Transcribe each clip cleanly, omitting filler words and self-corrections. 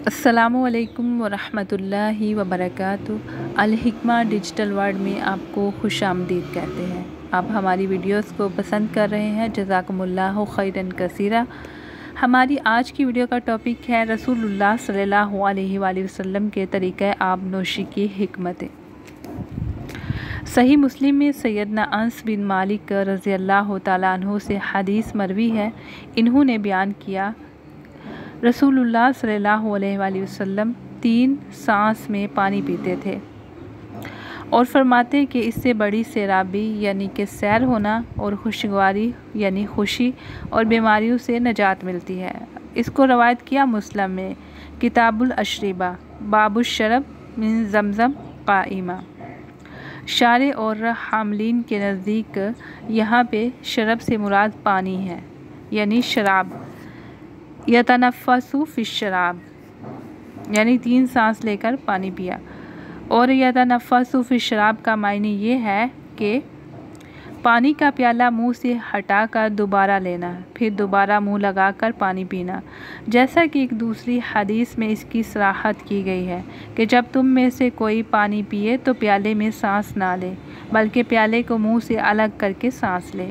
अस्सलामुअलैकुम वरहमतुल्लाहि वबरकातुहू। अल हिकमा digital world में आपको खुश आमदीद कहते हैं। आप हमारी वीडियोस को पसंद कर रहे हैं, जज़ाकुमुल्लाहु खैरन कसीरा। हमारी आज की वीडियो का टॉपिक है रसूलुल्लाह सल्लल्लाहु अलैहि वसल्लम के तरीक़े आब नोशी की हिकमतें। सही मुस्लिम में सैयदना अनस बिन मालिक रज़ियल्लाहु ताला अन्हु से हदीस मरवी है। इन्होंने बयान किया, रसूलुल्लाह सल्लल्लाहु अलैहि वसल्लम 3 सांस में पानी पीते थे और फरमाते कि इससे बड़ी सैराबी यानी कि सैर होना और खुशगवारी यानी खुशी और बीमारियों से नजात मिलती है। इसको रवायत किया मुस्लिम में किताबुल अशरिबा बाबुशरब मिन ज़मज़म क़ाइमा। शारे और हामलीन के नज़दीक यहाँ पे शरब से मुराद पानी है यानी शराब। यतनफ़्फ़सु फ़िश्शराब यानी 3 सांस लेकर पानी पिया। और यतनफ़्फ़सु फ़िश्शराब का मायने ये है कि पानी का प्याला मुंह से हटाकर दोबारा लेना, फिर दोबारा मुंह लगाकर पानी पीना। जैसा कि एक दूसरी हदीस में इसकी सराहत की गई है कि जब तुम में से कोई पानी पिए तो प्याले में सांस ना ले, बल्कि प्याले को मुंह से अलग करके सांस ले।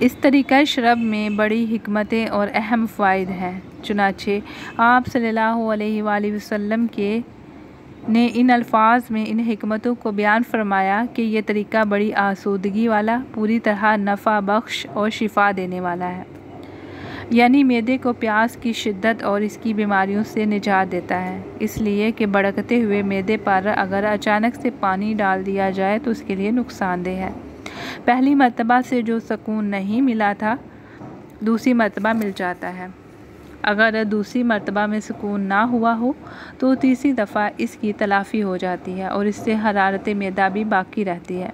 इस तरीक़ा शरब में बड़ी हिकमतें और अहम फ़ायद हैं। चुनाचे आप सल्लल्लाहु अलैहि वसल्लम ने इन अल्फाज में इन हिकमतों को बयान फरमाया कि यह तरीक़ा बड़ी आसूदगी वाला, पूरी तरह नफ़ा बख्श और शिफा देने वाला है। यानी मैदे को प्यास की शिद्दत और इसकी बीमारियों से निजात देता है, इसलिए कि भड़कते हुए मैदे पर अगर अचानक से पानी डाल दिया जाए तो उसके लिए नुकसानदेह है। पहली मर्तबा से जो सुकून नहीं मिला था दूसरी मर्तबा मिल जाता है। अगर दूसरी मर्तबा में सुकून ना हुआ हो तो तीसरी दफ़ा इसकी तलाफ़ी हो जाती है और इससे हरारत मैदा भी बाकी रहती है।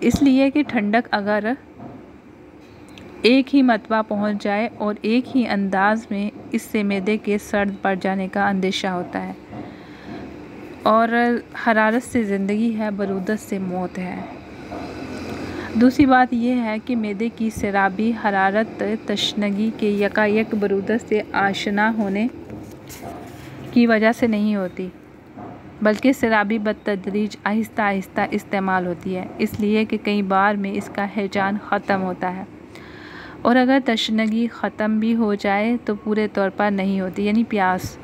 इसलिए कि ठंडक अगर एक ही मर्तबा पहुंच जाए और एक ही अंदाज में, इससे मैदे के सर्द पड़ जाने का अंदेशा होता है। और हरारत से ज़िंदगी है, बरूदत से मौत है। दूसरी बात यह है कि मैदे की सैराबी हरारत तशनगी के यकायक बरूदत से आशना होने की वजह से नहीं होती, बल्कि सैराबी बतदरीज आहिस्ता आहिस्ता इस्तेमाल होती है, इसलिए कि कई बार में इसका हिजान ख़त्म होता है। और अगर तशनगी ख़त्म भी हो जाए तो पूरे तौर पर नहीं होती यानी प्यास,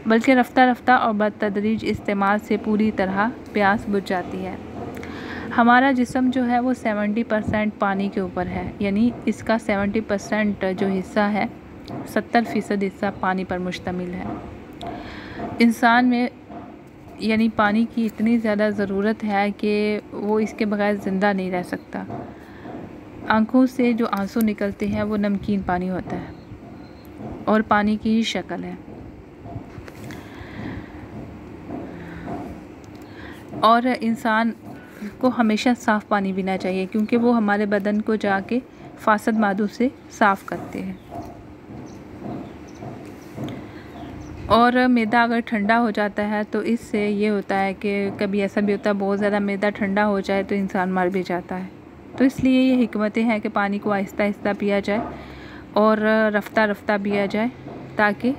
बल्कि रफ्ता रफ्ता और बतदरीज इस्तेमाल से पूरी तरह प्यास बुझ जाती है। हमारा जिस्म जो है वो 70% पानी के ऊपर है, यानी इसका 70% जो हिस्सा है 70% हिस्सा पानी पर मुश्तमिल है। इंसान में यानी पानी की इतनी ज़्यादा ज़रूरत है कि वो इसके बगैर ज़िंदा नहीं रह सकता। आँखों से जो आंसू निकलते हैं वो नमकीन पानी होता है और पानी की ही शक्ल है। और इंसान को हमेशा साफ़ पानी पीना चाहिए क्योंकि वो हमारे बदन को जाके फासद मादों से साफ़ करते हैं। और मैदा अगर ठंडा हो जाता है तो इससे ये होता है कि कभी ऐसा भी होता है बहुत ज़्यादा मैदा ठंडा हो जाए तो इंसान मर भी जाता है। तो इसलिए ये हिकमतें हैं कि पानी को आहिस्ता आहिस्ता पिया जाए और रफ्ता रफ्ता पिया जाए, ताकि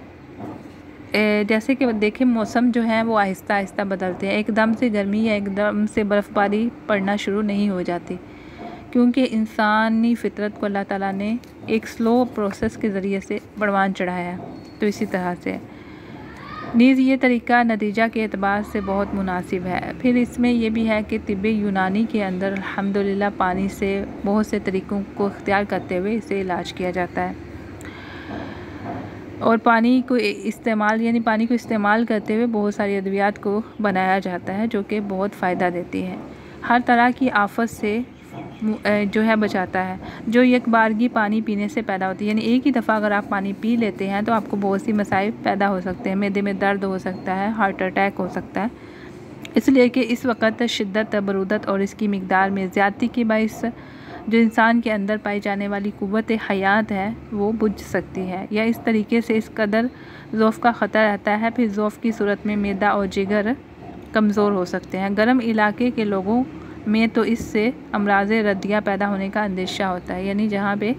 जैसे कि देखें मौसम जो है वो आहिस्ता आहिस्ता बदलते हैं। एकदम से गर्मी या एकदम से बर्फ़बारी पड़ना शुरू नहीं हो जाती, क्योंकि इंसानी फ़ितरत को अल्लाह ताला ने एक स्लो प्रोसेस के ज़रिए से बढ़वान चढ़ाया है। तो इसी तरह से नीज़ ये तरीक़ा नतीजा के एतबार से बहुत मुनासिब है। फिर इसमें यह भी है कि तिब्बे यूनानी के अंदर अल्हम्दुलिल्लाह पानी से बहुत से तरीक़ों को इख्तियार करते हुए इसे इलाज किया जाता है। और पानी को इस्तेमाल करते हुए बहुत सारी अद्वियात को बनाया जाता है जो कि बहुत फ़ायदा देती है, हर तरह की आफत से जो है बचाता है, जो एक बारगी पानी पीने से पैदा होती है। यानी एक ही दफ़ा अगर आप पानी पी लेते हैं तो आपको बहुत सी मसाइल पैदा हो सकते हैं, मैदे में दर्द हो सकता है, हार्ट अटैक हो सकता है। इसलिए कि इस वक्त शिद्दत बरूदत और इसकी मिकदार में ज़्यादती की बाइस जो इंसान के अंदर पाई जाने वाली क़ुव्वत हयात है वो बुझ सकती है, या इस तरीके से इस कदर ज़ौफ़ का ख़तरा रहता है। फिर ज़ौफ़ की सूरत में मैदा और जिगर कमज़ोर हो सकते हैं। गर्म इलाके के लोगों में तो इससे अमराज़ रद्दिया पैदा होने का अंदेशा होता है, यानी जहाँ पे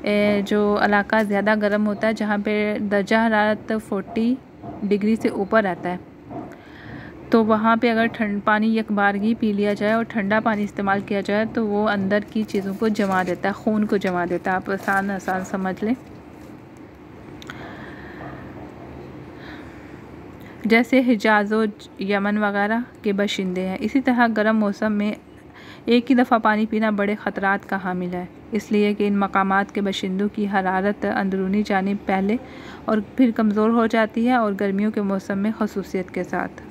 जो इलाका ज़्यादा गर्म होता है, जहाँ पे दर्जा हरारत 40 डिग्री से ऊपर रहता है, तो वहाँ पे अगर पानी एक बारगी पी लिया जाए और ठंडा पानी इस्तेमाल किया जाए तो वो अंदर की चीज़ों को जमा देता है, खून को जमा देता है। आप आसान समझ लें। जैसे हिजाज़ और यमन वगैरह के बाशिंदे हैं। इसी तरह गर्म मौसम में एक ही दफ़ा पानी पीना बड़े ख़तरात का हामिल है, इसलिए कि इन मकामात के बाशिंदों की हरारत अंदरूनी जानिब पहले और फिर कमज़ोर हो जाती है, और गर्मियों के मौसम में ख़ुसूसियत के साथ।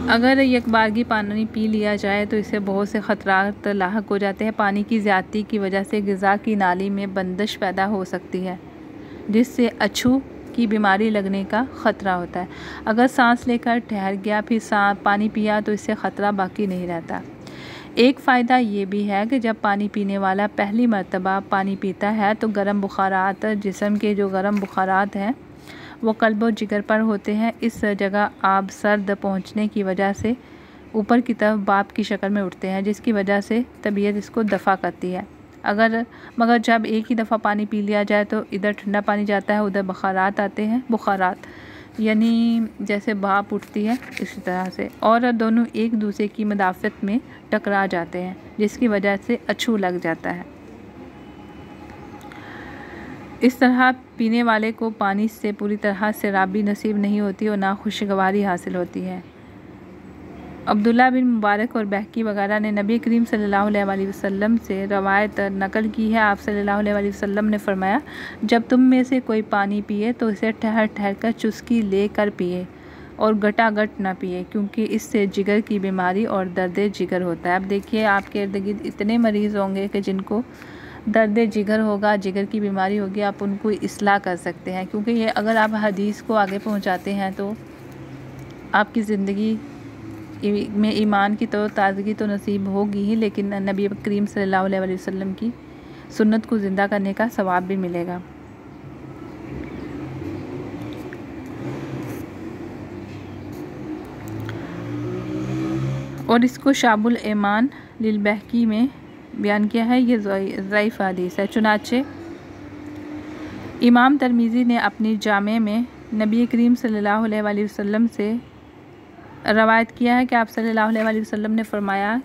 अगर एक बारगी पानी पी लिया जाए तो इससे बहुत से ख़तरात लाहक हो जाते हैं। पानी की ज़्यादती की वजह से ग़िज़ा की नाली में बंदिश पैदा हो सकती है, जिससे अछू की बीमारी लगने का ख़तरा होता है। अगर सांस लेकर ठहर गया फिर पानी पिया तो इससे ख़तरा बाकी नहीं रहता। एक फ़ायदा ये भी है कि जब पानी पीने वाला पहली मर्तबा पानी पीता है तो गर्म बुखारात, जिस्म के जो गर्म बुखारात हैं वो कल्ब और जिगर पर होते हैं। इस जगह आब सर्द पहुंचने की वजह से ऊपर की तरफ बाप की शक्ल में उठते हैं, जिसकी वजह से तबीयत इसको दफ़ा करती है। मगर जब एक ही दफ़ा पानी पी लिया जाए तो इधर ठंडा पानी जाता है, उधर बुखारात आते हैं। बुखारात यानी जैसे भाप उठती है इसी तरह से, और दोनों एक दूसरे की मदाफ़त में टकरा जाते हैं, जिसकी वजह से अछू लग जाता है। इस तरह पीने वाले को पानी से पूरी तरह सैराबी नसीब नहीं होती और ना खुशगवारी हासिल होती है। अब्दुल्ला बिन मुबारक और बहकी वगैरह ने नबी करीम सल्लल्लाहु अलैहि वसल्लम से रवायत नकल की है। आप सल्लल्लाहु अलैहि वसल्लम ने फरमाया, जब तुम में से कोई पानी पिए तो इसे ठहर ठहर कर चुस्की ले कर पिए और गटागट ना पिए, क्योंकि इससे जिगर की बीमारी और दर्द जिगर होता है। अब देखिए, आपके इर्द गिर्द इतने मरीज़ होंगे कि जिनको दर्द जिगर होगा, जिगर की बीमारी होगी, आप उनको इस्लाह कर सकते हैं, क्योंकि ये अगर आप हदीस को आगे पहुंचाते हैं तो आपकी ज़िंदगी में ईमान की तो ताज़गी तो नसीब होगी ही, लेकिन नबी करीम सल्लल्लाहु अलैहि वसल्लम की सुन्नत को ज़िंदा करने का सवाब भी मिलेगा। और इसको शाबुल ईमान लिल बहकी में बयान किया है। ये ज़ईफ़ हदीस है। चुनाचे इमाम तिर्मिज़ी ने अपनी जामे में नबी करीम सल्लल्लाहु अलैहि वसल्लम से रवायत किया है कि आप सल्लल्लाहु अलैहि वसल्लम ने फरमाया,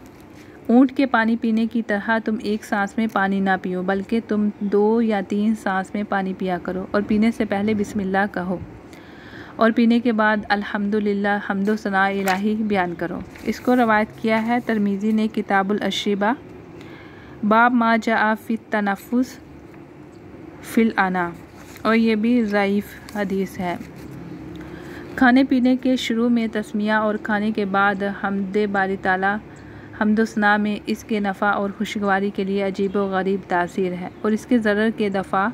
ऊँट के पानी पीने की तरह तुम एक सांस में पानी ना पियो, बल्कि तुम 2 या 3 सांस में पानी पिया करो, और पीने से पहले बिस्मिल्लाह कहो और पीने के बाद अल्हम्दुलिल्लाह हम्दो सना इलाही बयान करो। इसको रवायत किया है तिर्मिज़ी ने किताबुल अश्रिबा, बाब मा जा फ़ी तनफ़ुस फ़िल आना, और ये भी ज़ईफ़ हदीस है। खाने पीने के शुरू में तस्मिया और खाने के बाद हम्दे बारी ताला हम्दोसना में इसके नफ़ा और खुशगवारी के लिए अजीब व गरीब तासीर है, और इसके ज़रर के दफ़ा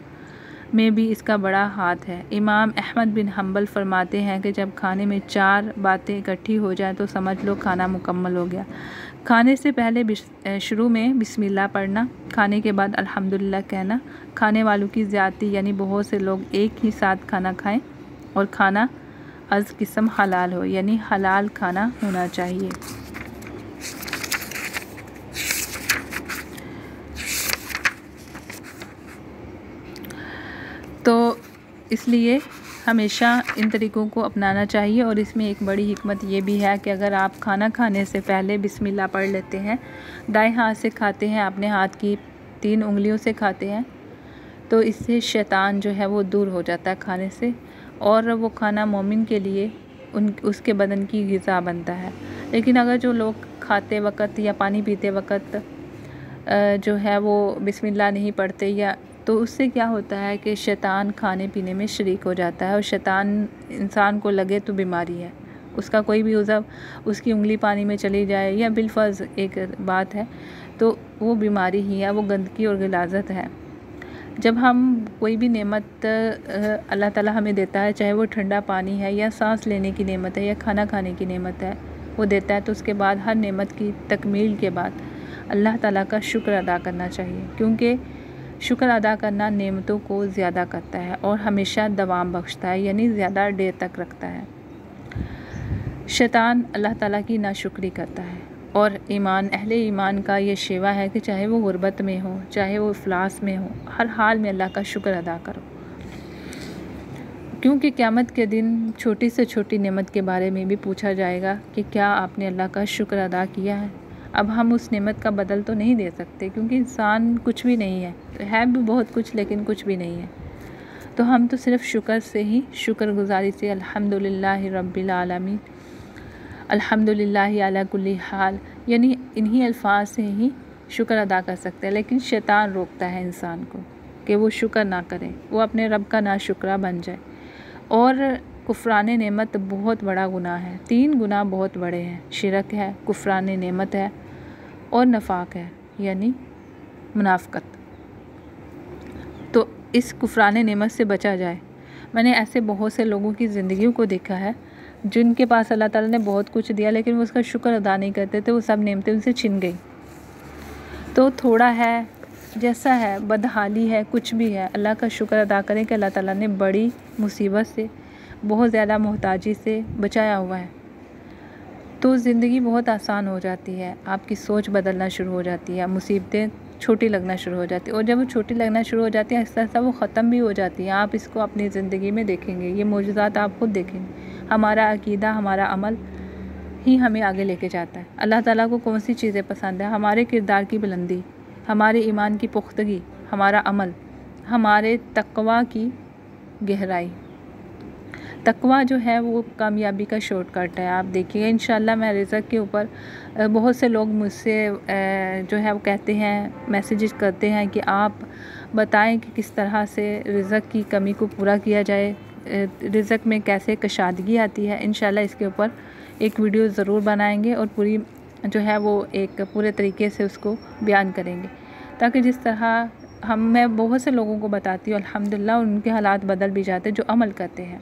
में भी इसका बड़ा हाथ है। इमाम अहमद बिन हम्बल फरमाते हैं कि जब खाने में 4 बातें इकट्ठी हो जाएं तो समझ लो खाना मुकम्मल हो गया। खाने से पहले शुरू में बिस्मिल्लाह पढ़ना, खाने के बाद अल्हम्दुलिल्लाह कहना, खाने वालों की ज़्यादती यानी बहुत से लोग एक ही साथ खाना खाएं, और खाना अज़ किस्म हलाल हो यानी हलाल खाना होना चाहिए। तो इसलिए हमेशा इन तरीक़ों को अपनाना चाहिए। और इसमें एक बड़ी हिकमत ये भी है कि अगर आप खाना खाने से पहले बिस्मिल्लाह पढ़ लेते हैं, दाएं हाथ से खाते हैं, अपने हाथ की 3 उंगलियों से खाते हैं, तो इससे शैतान जो है वो दूर हो जाता है खाने से, और वो खाना मोमिन के लिए उसके बदन की ग़िज़ा बनता है। लेकिन अगर जो लोग खाते वक़्त या पानी पीते वक़्त जो है वो बिस्मिल्लाह नहीं पढ़ते, या तो उससे क्या होता है कि शैतान खाने पीने में शरीक हो जाता है, और शैतान इंसान को लगे तो बीमारी है, उसका कोई भी उज़व, उसकी उंगली पानी में चली जाए या बिलफ़र्ज़ एक बात है, तो वो बीमारी ही है, वो गंदगी और ग़िलाज़त है। जब हम कोई भी नेमत अल्लाह ताला हमें देता है, चाहे वो ठंडा पानी है या सांस लेने की नेमत है या खाना खाने की नेमत है, वो देता है, तो उसके बाद हर नेमत की तकमील के बाद अल्लाह ताला का शुक्र अदा करना चाहिए, क्योंकि शुक्र अदा करना नेमतों को ज़्यादा करता है और हमेशा दवाम बख्शता है, यानी ज़्यादा देर तक रखता है। शैतान अल्लाह ताला की नाशुक्री करता है और अहले ईमान का ये शेवा है कि चाहे वो गुर्बत में हो, चाहे वो इफलास में हो, हर हाल में अल्लाह का शुक्र अदा करो, क्योंकि क़यामत के दिन छोटी से छोटी नेमत के बारे में भी पूछा जाएगा कि क्या आपने अल्लाह का शुक्र अदा किया है। अब हम उस नेमत का बदल तो नहीं दे सकते, क्योंकि इंसान कुछ भी नहीं है भी बहुत कुछ लेकिन कुछ भी नहीं है। तो हम तो सिर्फ़ शुक्र से ही, शुक्रगुजारी से अल्हम्दुलिल्लाहि रब्बिल आलमीन, अल्हम्दुलिल्लाहि अला कुल्ली हाल, यानी इन्हीं अल्फाज से ही शुक्र अदा कर सकते हैं। लेकिन शैतान रोकता है इंसान को कि वो शुक्र ना करे, वो अपने रब का नाशुक्रा बन जाए। और कुफ्रान नेमत बहुत बड़ा गुनाह है। 3 गुनाह बहुत बड़े हैं, शिरक है, कुफ्रान नेमत है और नफाक है, यानी मुनाफ़क़त। तो इस कुफ्रान नेमत से बचा जाए। मैंने ऐसे बहुत से लोगों की ज़िंदगियों को देखा है जिनके पास अल्लाह ताला ने बहुत कुछ दिया, लेकिन वो उसका शुक्र अदा नहीं करते थे, वो सब नेमतें उनसे छिन गई। तो थोड़ा है, जैसा है, बदहाली है, कुछ भी है, अल्लाह का शुक्र अदा करें कि अल्लाह ताला ने बड़ी मुसीबत से, बहुत ज़्यादा मोहताजी से बचाया हुआ है। तो ज़िंदगी बहुत आसान हो जाती है, आपकी सोच बदलना शुरू हो जाती है, मुसीबतें छोटी लगना शुरू हो जाती है। और जब वो छोटी लगना शुरू हो जाती है, आहिस्ता आहिस्ता वो ख़त्म भी हो जाती है। आप इसको अपनी ज़िंदगी में देखेंगे, ये मौजूदात आप खुद देखेंगे। हमारा अकीदा, हमारा अमल ही हमें आगे लेके जाता है। अल्लाह ताला को कौन सी चीज़ें पसंद है? हमारे किरदार की बुलंदी, हमारे ईमान की पुख्तगी, हमारा अमल, हमारे तक़वा की गहराई। तक़वा जो है वो कामयाबी का शॉर्टकट है। आप देखिए, इंशाल्लाह मैं रिज़्क़ के ऊपर, बहुत से लोग मुझसे जो है वो कहते हैं, मैसेजेस करते हैं कि आप बताएं कि किस तरह से रिज़्क़ की कमी को पूरा किया जाए, रिज़्क़ में कैसे कशादगी आती है। इंशाल्लाह इसके ऊपर एक वीडियो ज़रूर बनाएंगे और पूरी जो है वो एक पूरे तरीके से उसको बयान करेंगे, ताकि जिस तरह मैं बहुत से लोगों को बताती हूँ, अल्हम्दुलिल्लाह उनके हालात बदल भी जाते हैं जो अमल करते हैं।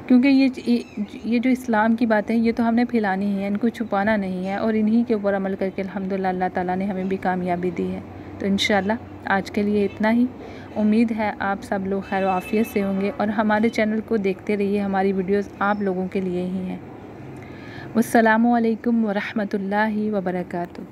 क्योंकि ये जो इस्लाम की बातें हैं, ये तो हमने फैलानी ही है, इनको छुपाना नहीं है, और इन्हीं के ऊपर अमल करके अल्हम्दुलिल्लाह अल्लाह ताला ने हमें भी कामयाबी दी है। तो इंशाल्लाह आज के लिए इतना ही। उम्मीद है आप सब लोग खैर व आफियत से होंगे और हमारे चैनल को देखते रहिए, हमारी वीडियोज़ आप लोगों के लिए ही हैं। वस्सलामु अलैकुम व रहमतुल्लाहि व बरकातुहू।